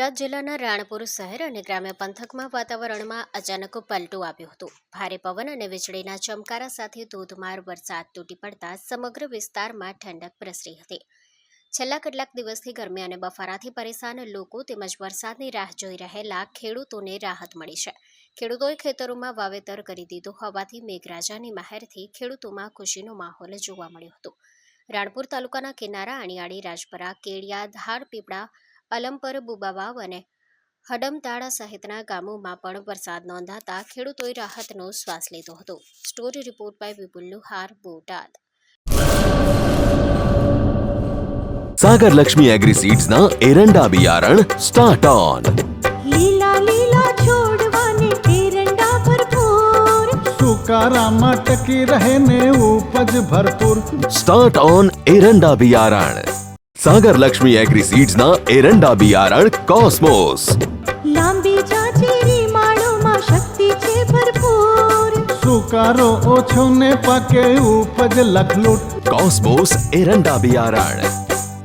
બોટાદ જિલ્લાના રાણપુર શહેર અને ગ્રામ્ય પંથકમાં વાતાવરણમાં અચાનક પલટો આવ્યો હતો। ભારે પવન અને વીજળીના ચમકારા સાથે ધોધમાર વરસાદ તૂટી પડતા સમગ્ર વિસ્તારમાં ઠંડક પ્રસરી હતી। છેલ્લા કેટલાક દિવસથી ગરમી અને બફારાથી પરેશાન લોકો તેમજ વરસાદની રાહ જોઈ રહેલા ખેડૂતોને રાહત મળી છે। ખેડૂતોએ ખેતરોમાં વાવેતર કરી દીધું હોવાથી મેઘરાજાની મહેરથી ખેડૂતોમાં ખુશીનો માહોલ જોવા મળ્યો હતો। રાણપુર તાલુકાના કિનારા, અણિયાળી, રાજપરા, કેડિયા, ધારપીપળા, અલમપર, બુબાવાવ અને હડમતાળા સહિતના ગામોમાં પણ વરસાદ નોંધાતા ખેડૂતોએ રાહતનો શ્વાસ લીધો હતો। Story report by Vipul Luhar, Botad. Sagar Lakshmi agri seeds ना एरंडा बियारण स्टार्ट ऑन। લીલા લીલા છોડવાને એરંડા ભરપૂર, સુકારામાં ટકી રહે ને ઉપજ ભરપૂર। स्टार्ट ऑन एरंडा बियारण। सागर लक्ष्मी एग्री सीड्स ना एरंडा बियारण कॉस्मोस। લાંબી જાચેરી માળોમાં શક્તિ છે ભરપૂર, સુકારો ઓછો ને પાકે ઉપજ લખલૂટ। कॉस्मोस एरंडा बियारण।